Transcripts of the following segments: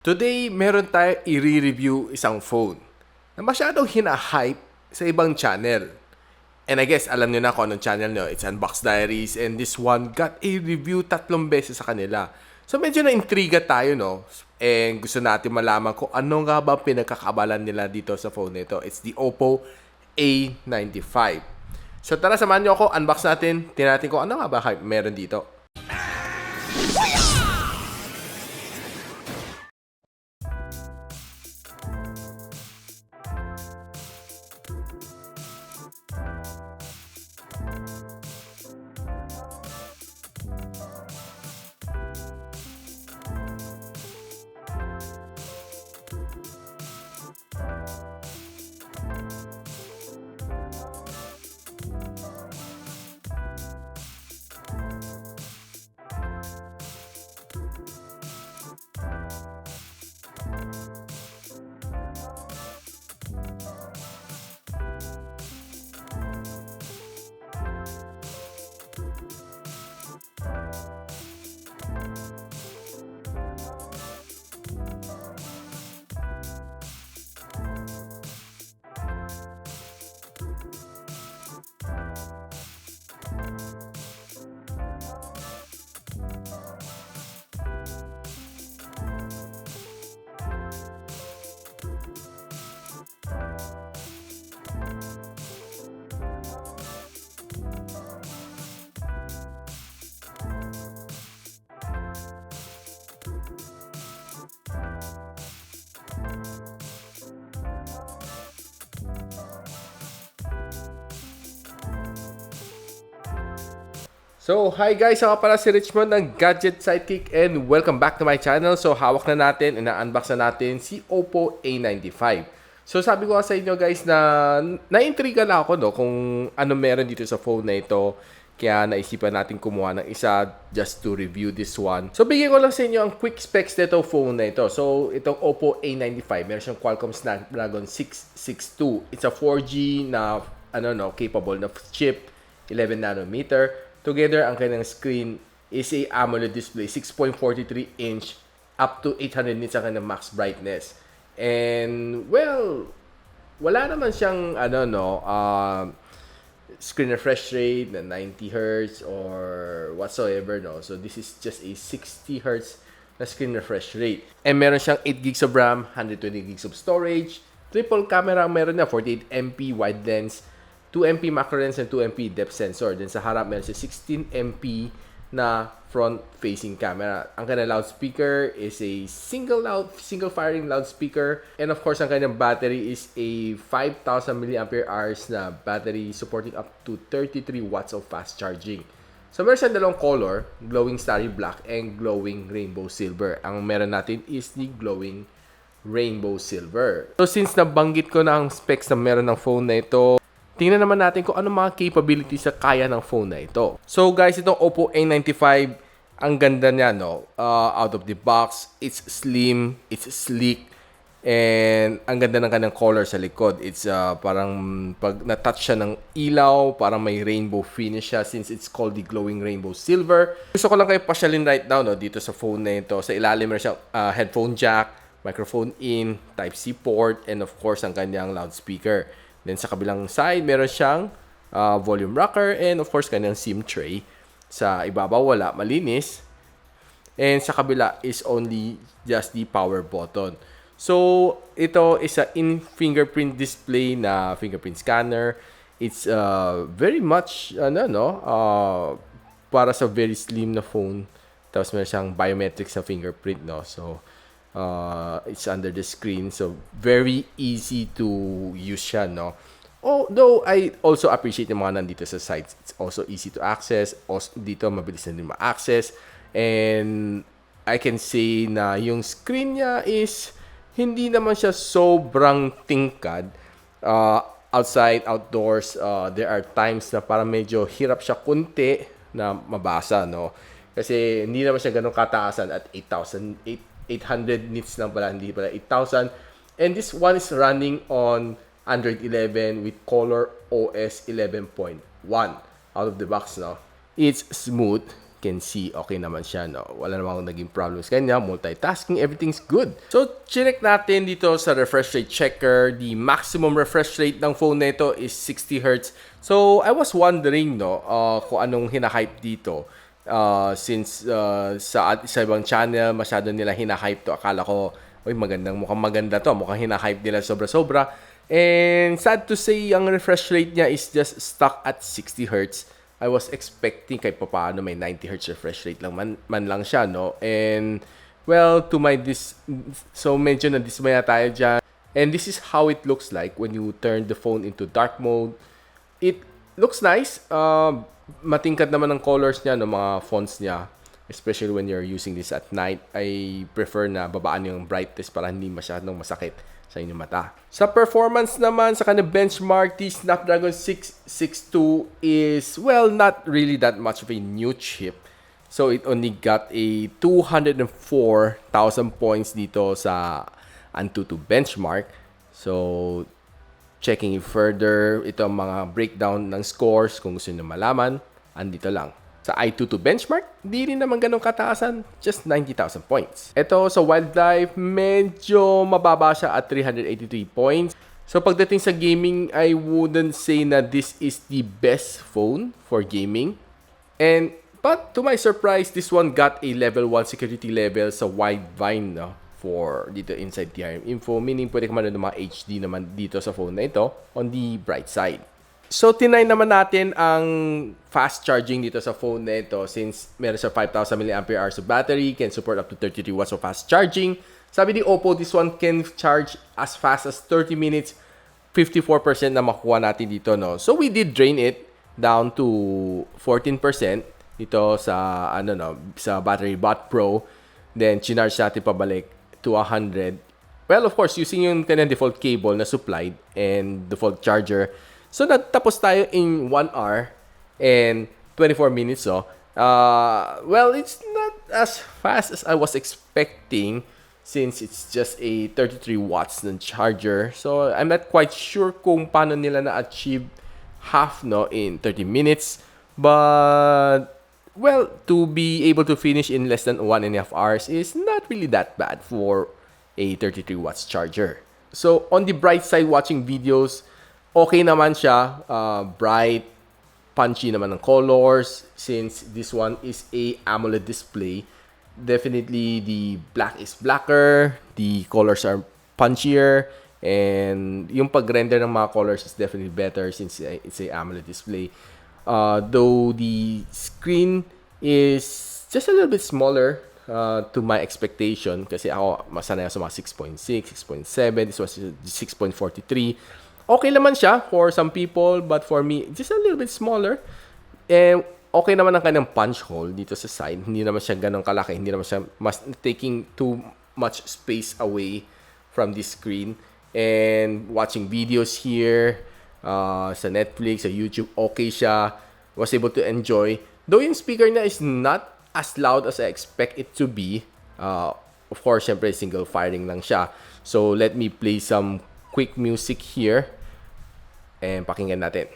Today, meron tayo i-review isang phone na masyadong hina-hype sa ibang channel. And I guess, alam nyo na kung anong channel nyo. It's Unbox Diaries, and this one got a review 3 beses sa kanila. So, medyo na-intriga tayo, no? And gusto natin malaman kung ano nga ba pinagkakabalan nila dito sa phone nito. It's the Oppo A95. So, tara, samahan nyo ako. Unbox natin. Tingnan natin kung ano nga ba hype meron dito. So, hi guys! Ako pala si Richmond ng Gadget, Sidekick, and welcome back to my channel. So, hawak na natin, ina-unbox na natin si Oppo A95. So, sabi ko sa inyo guys na na-intriga na ako, no, kung ano meron dito sa phone na ito. Kaya naisipan natin kumuha ng isa just to review this one. So, bigyan ko lang sa inyo ang quick specs nito phone na ito. So, itong Oppo A95, meron siyang Qualcomm Snapdragon 662. It's a 4G na, capable na chip, 11 nanometer. Together, ang kanyang screen is a AMOLED display, 6.43 inch, up to 800 nits ang kanyang max brightness. And, well, wala naman siyang, screen refresh rate na 90 Hz or whatsoever, no? So, this is just a 60 Hz na screen refresh rate. And meron siyang 8 GB of RAM, 120 GB of storage, triple camera meron na, 48 MP wide lens, 2 MP macro lens and 2 MP depth sensor. Then sa harap meron siya 16 MP na front-facing camera. Ang kanyang loudspeaker is a single firing loudspeaker. And of course, ang kanyang battery is a 5,000 mAh na battery supporting up to 33 watts of fast charging. So meron siyang dalawang color, glowing starry black and glowing rainbow silver. Ang meron natin is the glowing rainbow silver. So since nabanggit ko na ang specs na meron ng phone na ito, tingnan naman natin kung ano mga capabilities sa kaya ng phone na ito. So guys, itong Oppo A95, ang ganda niya, no? Out of the box, it's slim, it's sleek, and ang ganda ng kanyang color sa likod. It's parang pag na-touch siya ng ilaw, parang may rainbow finish siya since it's called the glowing rainbow silver. Gusto ko lang kayo pasyalin right now, no, dito sa phone na ito. Sa ilalim meron siyang headphone jack, microphone in, Type-C port, and of course, ang kanyang loudspeaker. Then sa kabilang side, meron siyang volume rocker and of course kanyang SIM tray. Sa ibabaw wala, malinis. And sa kabila is only just the power button. So ito is a in-fingerprint display na fingerprint scanner. It's very much para sa very slim na phone. Tapos meron siyang biometrics na fingerprint, no. So it's under the screen, so very easy to use siya, no. Although I also appreciate yung mga nandito sa sites, it's also easy to access. Also, dito mabilis na din ma-access, and I can say na yung screen niya is hindi naman siya sobrang tingkad. Outside, outdoors, there are times na parang medyo hirap siya kunti na mabasa, no, kasi hindi naman siya ganun kataasan at 800 nits lang pala, hindi pala 8,000. And this one is running on Android 11 with ColorOS 11.1 out of the box, no. It's smooth. can see, okay naman siya, no? Wala namang naging problems kanya. Multitasking, everything's good. So, check natin dito sa refresh rate checker. The maximum refresh rate ng phone na ito is 60 Hz. So, I was wondering, no, kung anong hinahype dito. Since sa ibang channel, masyado nila hinahype to. Akala ko, uy, mukhang maganda to. Mukhang hinahype nila sobra-sobra. And sad to say, ang refresh rate niya is just stuck at 60 Hz. I was expecting kahit paano may 90 Hz refresh rate lang man lang siya, no? And, well, so medyo na-dismaya tayo dyan. And this is how it looks like when you turn the phone into dark mode. It looks nice. Matingkad naman ang colors niya, no, mga fonts niya. Especially when you're using this at night. I prefer na babaan yung brightness para hindi masyadong masakit sa inyong mata. Sa performance naman, sa kanyang benchmark, the Snapdragon 662 is, well, not really that much of a new chip. So, it only got a 204,000 points dito sa Antutu benchmark. So, checking it further, ito ang mga breakdown ng scores kung gusto nyo malaman, andito lang. Sa i22 benchmark, di rin naman ganun kataasan, just 90,000 points. Ito sa wildlife, medyo mababa siya at 383 points. So pagdating sa gaming, I wouldn't say na this is the best phone for gaming. But to my surprise, this one got a level 1 security level sa Widevine, no? For dito inside DRM info, meaning pwede ka manood ng mga HD naman dito sa phone na ito on the bright side. So, tinry naman natin ang fast charging dito sa phone na ito since meron siya 5,000 mAh of battery, can support up to 33 watts of fast charging. Sabi ni Oppo, this one can charge as fast as 30 minutes, 54% na makuha natin dito, no? So, we did drain it down to 14% dito sa, sa Battery Bot Pro. Then, chinarge natin pabalik to 100. Well, of course, using yung kanyang default cable na supplied and default charger. So, natapos tayo in 1 hour and 24 minutes. So, well, it's not as fast as I was expecting since it's just a 33 watts ng charger. So, I'm not quite sure kung paano nila na-achieve half, no, in 30 minutes. But, well, to be able to finish in less than 1.5 hours is not really that bad for a 33 watts charger. So, on the bright side, watching videos, okay naman siya, bright, punchy naman ng colors. Since this one is a AMOLED display, definitely the black is blacker, the colors are punchier, and yung pag-render ng mga colors is definitely better since it's a AMOLED display. Though the screen is just a little bit smaller to my expectation kasi ako masanay sa mga 6.6, 6.7, this was 6.43. Okay naman siya for some people, but for me, just a little bit smaller. And okay naman ang kanyang punch hole dito sa side. Hindi naman siya ganun kalaki. Hindi naman siya taking too much space away from the screen. And watching videos here, sa Netflix, sa YouTube, okay siya. Was able to enjoy. Though yung speaker niya is not as loud as I expect it to be. Of course, syempre, single firing lang siya. So, let me play some quick music here. And pakinggan natin.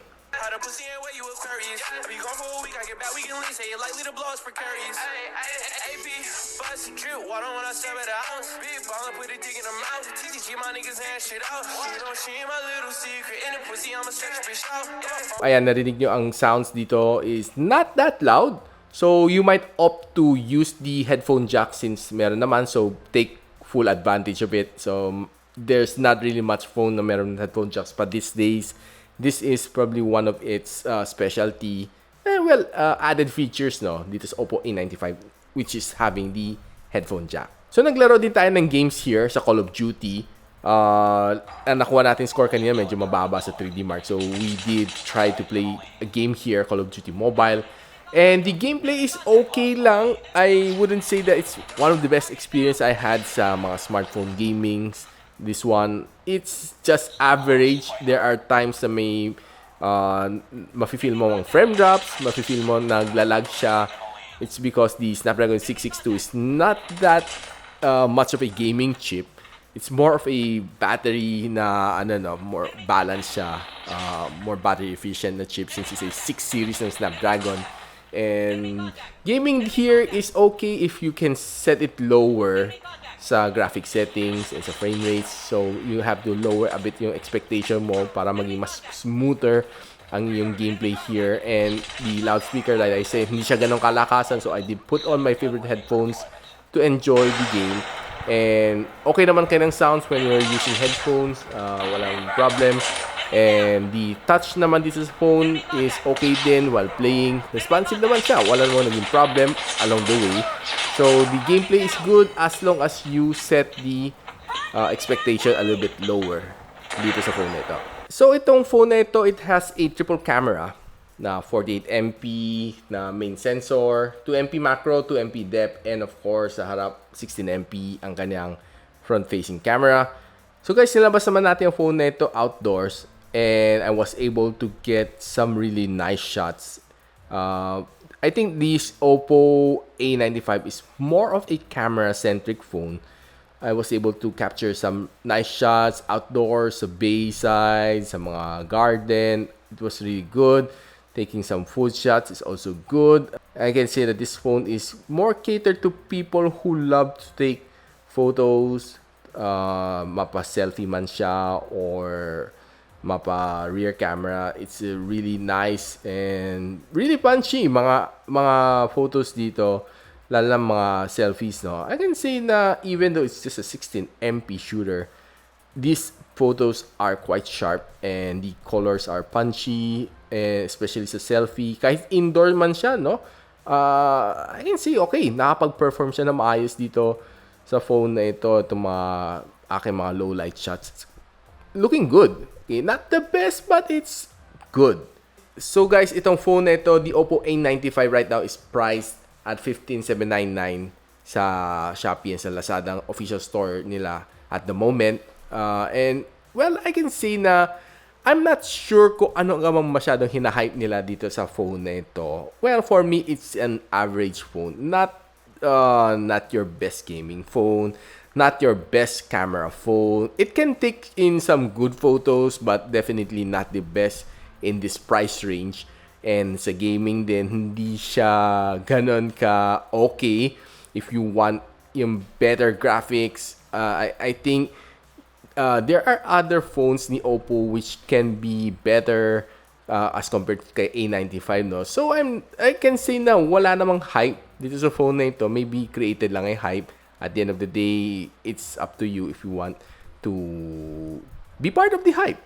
Ayan, narinig nyo ang sounds dito is not that loud. So, you might opt to use the headphone jack since meron naman. So, take full advantage of it. So, there's not really much phone na meron headphone jacks. But these days, this is probably one of its specialty, added features, no? Dito sa Oppo A95, which is having the headphone jack. So, naglaro din tayo ng games here sa Call of Duty. Ang nakuha natin score kanina, medyo mababa sa 3D Mark. So, we did try to play a game here, Call of Duty Mobile. And the gameplay is okay lang. I wouldn't say that it's one of the best experience I had sa mga smartphone gamings. This one, it's just average. There are times na may mafe-feel mo ang frame drops, mafe-feel mo naglalag siya. It's because the Snapdragon 662 is not that much of a gaming chip. It's more of a battery na more balanced siya, more battery efficient na chip since it's a 6 series ng Snapdragon. And gaming here is okay if you can set it lower sa graphic settings and sa frame rates. So, you have to lower a bit yung expectation mo para maging mas smoother ang yung gameplay here. And the loudspeaker, like I said, hindi siya ganong kalakasan. So, I did put on my favorite headphones to enjoy the game. And okay naman kayo ng sounds when you're using headphones. Walang problem. And the touch naman dito sa phone is okay din while playing. Responsive naman siya. Wala naman naging problem along the way. So, the gameplay is good as long as you set the expectation a little bit lower dito sa phone na ito. So, itong phone na ito, it has a triple camera na 48MP na main sensor, 2MP macro, 2MP depth, and of course, sa harap, 16MP ang kanyang front-facing camera. So guys, nilabas naman natin yung phone na ito outdoors, and I was able to get some really nice shots. I think this Oppo A95 is more of a camera-centric phone. I was able to capture some nice shots outdoors, sa bayside, sa mga garden. It was really good. Taking some food shots is also good. I can say that this phone is more catered to people who love to take photos, mapa-selfie man siya or mapa-rear camera. It's really nice and really punchy. Mga photos dito, lalo na mga selfies, no? I can say na even though it's just a 16MP shooter, these photos are quite sharp and the colors are punchy, especially sa selfie. Kahit indoor man siya, no? I can say, okay, nakapag-perform siya na maayos dito sa phone na ito. Itong aking mga low light shots. Looking good. Okay, not the best, but it's good. So guys, itong phone na ito, the Oppo A95 right now is priced at 15,799 sa Shopee and sa Lazada official store nila at the moment. And, well, I can say na I'm not sure kung ano nga masyadong hinahype nila dito sa phone na ito. Well, for me, it's an average phone. Not your best gaming phone. Not your best camera phone. It can take in some good photos, but definitely not the best in this price range. And sa gaming din, hindi siya ganon ka okay. If you want yung better graphics, I think there are other phones ni Oppo which can be better as compared to kay A95, no? So I can say na wala namang hype dito sa phone na ito. Maybe created lang ay hype. At the end of the day, it's up to you if you want to be part of the hype.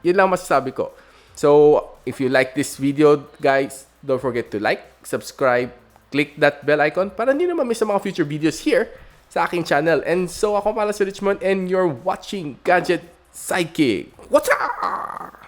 Yun lang masasabi ko. So if you like this video, guys, don't forget to like, subscribe, click that bell icon para hindi naman miss sa mga future videos here sa aking channel. And so, ako pala si Richmond and you're watching Gadget Sidekick. What's up?